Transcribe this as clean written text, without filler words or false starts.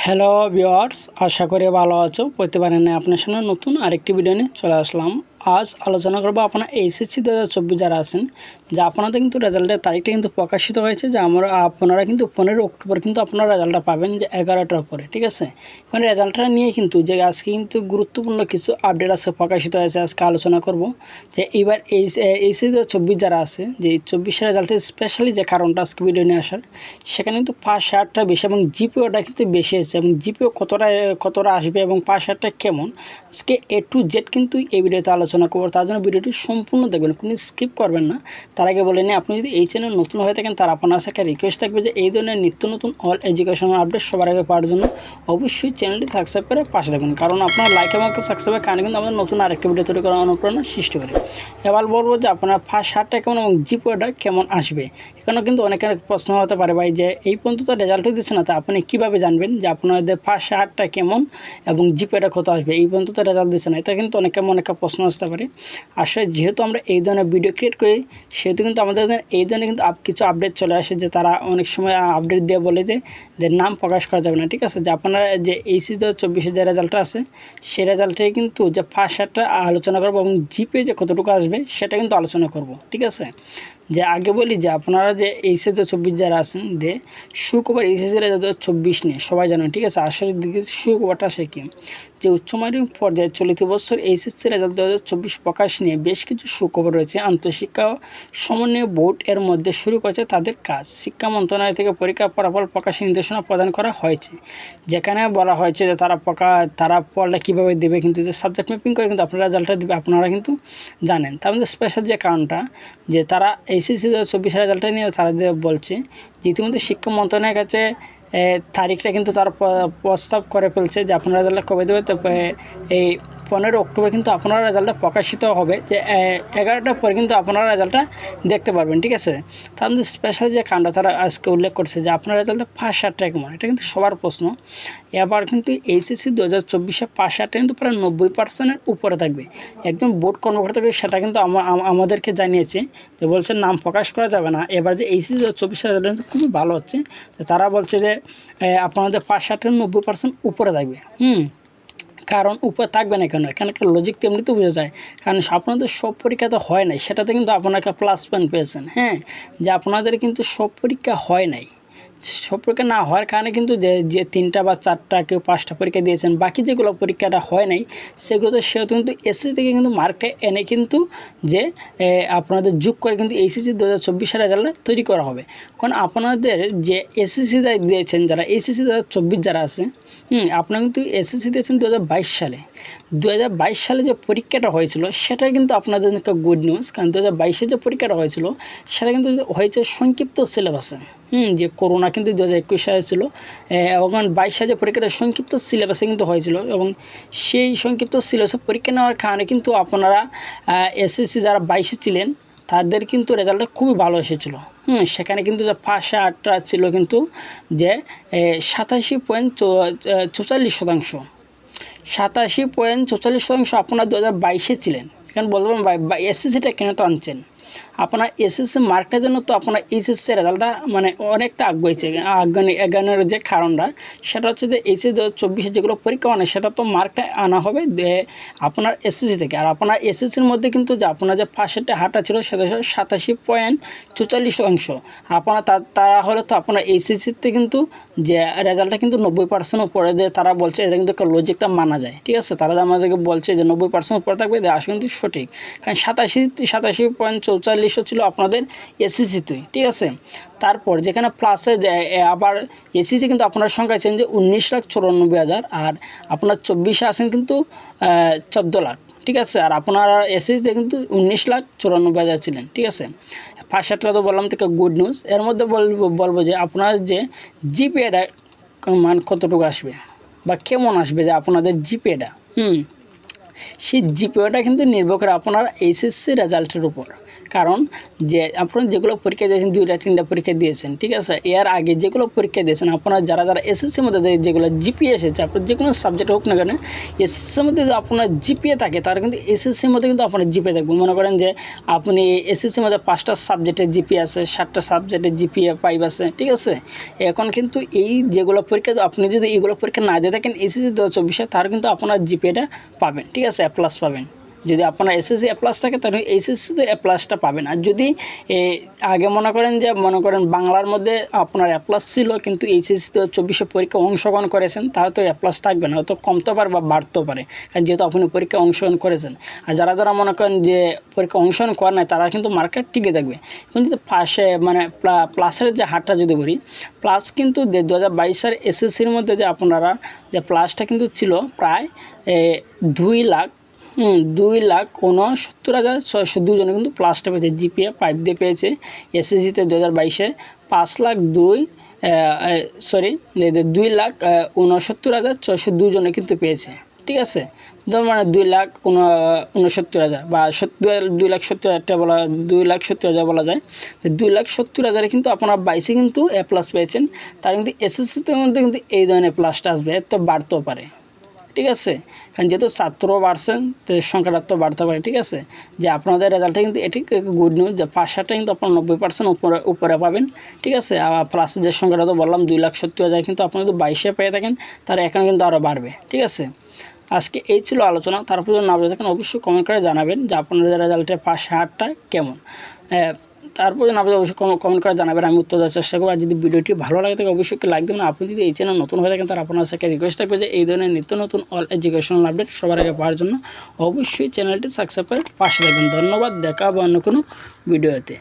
Hello viewers, আশা করি ভালো আছো। প্রতিবারের ন্যায় আপনার সামনে নতুন আরেকটি ভিডিও নিয়ে চলে আসলাম। আজ আলোচনা করবো আপনার এইচএসসি 2024 যারা আছেন, যে আপনাদের কিন্তু রেজাল্টের তারিখটা কিন্তু প্রকাশিত হয়েছে, যে আপনারা কিন্তু 15 অক্টোবর কিন্তু আপনারা রেজাল্টটা পাবেন, যে 11টার পরে। ঠিক আছে, এখন রেজাল্টটা নিয়ে কিন্তু যে আজকে কিন্তু গুরুত্বপূর্ণ কিছু আপডেট আছে প্রকাশিত হয়েছে, আজকে আলোচনা করব। যে এইবার এইচএসসি 2024 যারা আছে, যে 24 রেজাল্টের স্পেশালি যে কারণটা আজকে ভিডিও নিয়ে আসার, সেখানে কিন্তু 5-8টা বেশি এবং জিপিওটা কিন্তু বেশি এসেছে, এবং জিপিও কতটা আসবে এবং 5-8টা কেমন, আজকে A to Z কিন্তু এই ভিডিওতে আলোচনা করবো। তার জন্য ভিডিওটি সম্পূর্ণ দেখবেন, কোনো স্কিপ করবেন না। তার আগে বলে নিই, আপনি যদি এই চ্যানেল নতুন হয়ে থাকেন, তার আপনার সাথে রিকোয়েস্ট থাকবে যে এই ধরনের নিত্য নতুন অল এডুকেশনাল আপডেট সবার আগে পাওয়ার জন্য অবশ্যই চ্যানেলটি সাবস্ক্রাইব করে পাশে থাকবেন, কারণ আপনার লাইক এবং সাবস্ক্রাইবের কারণে কিন্তু আমাদের নতুন আরেকটি ভিডিও তৈরি করার অনুপ্রেরণা সৃষ্টি করে। এবার বলবো যে আপনার 5-8টা কেমন এবং জিপিওটা কেমন আসবে। এখানেও কিন্তু অনেক প্রশ্ন হতে পারে, ভাই যে এই পর্যন্ত তো রেজাল্টই দিচ্ছে না, তো আপনি কীভাবে জানবেন যে আপনাদের 5-8টা কেমন এবং জিপিওটা কত আসবে, এই পর্যন্ত তো রেজাল্ট দিচ্ছে না। এটা কিন্তু অনেক প্রশ্ন আসতে পারে। আসলে যেহেতু আমরা এই ধরনের ভিডিও ক্রিয়েট করি, সেহেতু কিন্তু আমাদের এই ধরনের কিন্তু কিছু আপডেট চলে আসে, যে তারা অনেক সময় আপডেট দিয়ে বলে যে নাম প্রকাশ করা যাবে না। ঠিক আছে, যে আপনারা যে এইচএসসি 2024 যে রেজাল্টটা আছে, সেই রেজাল্টে কিন্তু যে 5-8টা আলোচনা করবো এবং জিপিএ যে কতটুকু আসবে সেটা কিন্তু আলোচনা করব। ঠিক আছে, যে আগে বলি যে আপনারা যে এইচএসসি 2024 যারা আছেন, যে সুখবর এইচএসসি রেজাল্ট 2024 নিয়ে সবাই জানেন। ঠিক আছে, আসলে দিকে সুখবরটা সে কি, যে উচ্চ মাধ্যমিক পর্যায়ে চলিত বছর এইচএসসি রেজাল্ট 2024 প্রকাশ নিয়ে বেশ কিছু সুখবর রয়েছে। আন্তঃশিক্ষা সমন্বয় বোর্ড এর মধ্যে শুরু করেছে তাদের কাজ। শিক্ষা মন্ত্রণালয় থেকে পরীক্ষা ফলাফল প্রকাশের নির্দেশনা প্রদান করা হয়েছে, যেখানে বলা হয়েছে যে তারা ফলটা কীভাবে দেবে, কিন্তু সাবজেক্ট ম্যাপিং করে কিন্তু আপনারা রেজাল্টটা দেবে, আপনারা কিন্তু জানেন। তার মধ্যে স্পেশাল যে কারণটা, যে তারা এইচএসসি 2024 রেজাল্টটা নিয়ে তারা যে বলছে যে ইতিমধ্যে শিক্ষা মন্ত্রণালয়ের কাছে তারিখটা কিন্তু তারা প্রস্তাব করে ফেলছে, যে আপনারা রেজাল্টটা কবে দেবে। তো এই 15 অক্টোবর কিন্তু আপনারা রেজাল্টটা প্রকাশিত হবে, যে 11টার পরে কিন্তু আপনারা রেজাল্টটা দেখতে পারবেন। ঠিক আছে, তার মধ্যে স্পেশাল যে কাণ্ডটা তারা আজকে উল্লেখ করছে, যে আপনার রেজাল্টটা 5-8টা কেমন, এটা কিন্তু সবার প্রশ্ন। এবার কিন্তু এইচএসসি 2024 5-8টা কিন্তু প্রায় 90%-এর উপরে থাকবে। একজন বোর্ড কর্মকর্তা সেটা কিন্তু আমাদেরকে জানিয়েছে, যে বলছে নাম প্রকাশ করা যাবে না। এবার যে এইচএসসি 2024 রেজাল্ট কিন্তু খুবই ভালো হচ্ছে, তো তারা বলছে যে আপনাদের 5-8-এর 90% উপরে থাকবে। কারণ উপরে থাকবে না কেন, এখানে একটা লজিক তেমনি তো বোঝা যায়, কারণ আপনাদের সব পরীক্ষা তো হয় নাই, সেটাতে কিন্তু আপনাকে প্লাস পয়েন্ট পেয়েছেন। হ্যাঁ, যে আপনাদের কিন্তু সব পরীক্ষা হয় নাই, সব পরীক্ষা না হওয়ার কারণে কিন্তু যে 3টা বা 4টা কেউ 5টা পরীক্ষা দিয়েছেন, বাকি যেগুলো পরীক্ষাটা হয় নাই সেগুলো সেহেতু কিন্তু এসএসসি থেকে কিন্তু মার্কটা এনে কিন্তু যে আপনাদের যোগ করে কিন্তু এইচএসসি 2024 রেজাল্টটা তৈরি করা হবে। কারণ আপনাদের যে এসএসসি দিয়েছেন, যারা এইচএসসি 2024 যারা আছে, আপনারা কিন্তু এসএসসি দিয়েছেন 2022 সালে। 2022 সালে যে পরীক্ষাটা হয়েছিল সেটাই কিন্তু আপনাদের একটা গুড নিউজ, কারণ 2022-এ যে পরীক্ষাটা হয়েছিল সেটা কিন্তু হয়েছে সংক্ষিপ্ত সিলেবাসে। যে করোনা কিন্তু 2021 সালে ছিল, এবং 22 সালে পরীক্ষাটা সংক্ষিপ্ত সিলেবাসে কিন্তু হয়েছিল, এবং সেই সংক্ষিপ্ত সিলেবাসে পরীক্ষা নেওয়ার কারণে কিন্তু আপনারা এসএসসি যারা 22-এ ছিলেন তাদের কিন্তু রেজাল্টটা খুবই ভালো এসেছিলো। সেখানে কিন্তু যে 5-8টা ছিল কিন্তু যে 87.44%, 87.44% আপনারা 2022-এ ছিলেন। এখানে বলবেন ভাই এসএসসিটা কেন টানছেন, আপনার এসএসসি মার্কটার জন্য তো আপনার এইচএসসি রেজাল্টটা মানে অনেকটা আগানোর যে কারণটা, সেটা হচ্ছে যে এইচএসসি 2024 যেগুলো পরীক্ষা মানে সেটা তো মার্কটা আনা হবে আপনার এসএসসি থেকে। আর আপনার এসএসসির মধ্যে কিন্তু যে আপনার যে 5-8টা ছিল সেটা 87.44%। আপনার তারা হলে তো আপনার এইচএসসিতে কিন্তু যে রেজাল্টটা কিন্তু 90% উপরে, যে তারা বলছে এটা কিন্তু একটা লজিকটা মানা যায়। ঠিক আছে, তারা আমাদেরকে বলছে যে 90% উপরে থাকবে, আসলে কিন্তু সঠিক, কারণ 87.44 ছিল আপনাদের এসএসসিতে। ঠিক আছে, তারপর যেখানে প্লাসে আবার এসএসসি কিন্তু আপনার সংখ্যা আছেন যে 19,94,000, আর আপনার 24-এ আছেন কিন্তু 14 লাখ। ঠিক আছে, আর আপনার এসএসসিতে কিন্তু 19,94,000 ছিলেন। ঠিক আছে, 5-8টা তো বললাম থেকে গুড নিউজ। এর মধ্যে বলবো যে আপনার যে জিপিএটা মান কতটুকু আসবে বা কেমন আসবে, যে আপনাদের জিপিএটা সেই জিপিওটা কিন্তু নির্ভর করে আপনার এইচএসসি রেজাল্টের উপর। কারণ যে আপনারা যেগুলো পরীক্ষা দিয়েছেন 2টা 3টা পরীক্ষা দিয়েছেন, ঠিক আছে, এর আগে যেগুলো পরীক্ষা দিয়েছেন আপনারা যারা এসএসসির মধ্যে যেগুলো জিপিএ এসেছে, আপনার যে কোনো সাবজেক্ট হোক না কেন এসএসসির মধ্যে যদি আপনার জিপিএ থাকে তার কিন্তু এসএসসির মধ্যে কিন্তু আপনার জিপিএ থাকবে। মনে করেন যে আপনি এসএসসির মধ্যে 5টা সাবজেক্টের জিপিএ আছে, 7টা সাবজেক্টের জিপিএ 5 আছে, ঠিক আছে। এখন কিন্তু এই যেগুলো পরীক্ষা আপনি যদি এগুলো পরীক্ষা না দিয়ে থাকেন এসএসসি 2024 তার কিন্তু আপনার জিপিএটা পাবেন, ঠিক আছে, A+ পাবেন। যদি আপনার এসএসসি A+ থাকে তাহলে এইচএসসিতে A+টা পাবেন। আর যদি আগে মনে করেন বাংলার মধ্যে আপনার A+ ছিল কিন্তু এইচএসসি 2024 পরীক্ষা অংশগ্রহণ করেছেন তাহলে তো A+ থাকবে না, হয়তো কমতে পারে বা বাড়তেও পারে, কারণ যেহেতু আপনি পরীক্ষা অংশগ্রহণ করেছেন। আর যারা মনে করেন যে পরীক্ষা অংশগ্রহণ করে নাই তারা কিন্তু মার্কেট টিকে থাকবে। কিন্তু যদি পাশে মানে প্লাসের যে হারটা যদি বলি, প্লাস কিন্তু 2022 এসএসসির মধ্যে যে আপনারা যে প্লাসটা কিন্তু ছিল প্রায় 2,69,602 জনে কিন্তু প্লাসটা পেয়েছে, জিপিএ 5 দিয়ে পেয়েছে। এসএসসিতে 2022 2,69,602 জনে কিন্তু পেয়েছে, ঠিক আছে। মানে 2,69,000 বা 2,70,000 বলা 2,70,000 বলা যায়। 2,70,000 কিন্তু আপনারা 22 কিন্তু A+ পেয়েছেন, তার কিন্তু এসএসসিতে মধ্যে কিন্তু এই ধরনের প্লাসটা আসবে, এর তো বাড়তেও পারে, ঠিক আছে। কারণ যেহেতু ছাত্র বাড়ছেন তো সংখ্যাটা তো বাড়তে পারে, ঠিক আছে। যে আপনাদের রেজাল্টটা কিন্তু এটি গুড নিউজ যে পাশাটা কিন্তু আপনার 90% উপরে পাবেন, ঠিক আছে। আর প্লাসের যে সংখ্যাটা তো বললাম 2,70,000 কিন্তু আপনারা যদি 22 পেয়ে থাকেন তার এখানে কিন্তু আরও বাড়বে, ঠিক আছে। আজকে এই ছিল আলোচনা। তারপর যদি না বুঝে থাকেন অবশ্যই কমেন্ট করে জানাবেন যে আপনাদের রেজাল্টের পাশে হারটা কেমন। তারপরে না বুঝে অবশ্যই কমেন্ট করে জানাবেন, আমি উত্তর দেওয়ার চেষ্টা করব। আর যদি ভিডিওটি ভালো লাগে থাকে অবশ্যই লাইক দেবেন। আপনি যদি এই চ্যানেল নতুন হয়ে থাকেন তার আপনার সাথে রিকোয়েস্ট থাকবে যে এই ধরনের নিত্য নতুন অল এডুকেশনাল আপডেট সবার আগে পাওয়ার জন্য অবশ্যই চ্যানেলটি সাবস্ক্রাইব করে পাশে থাকবেন। ধন্যবাদ, দেখা হবে অন্য কোনো ভিডিওতে।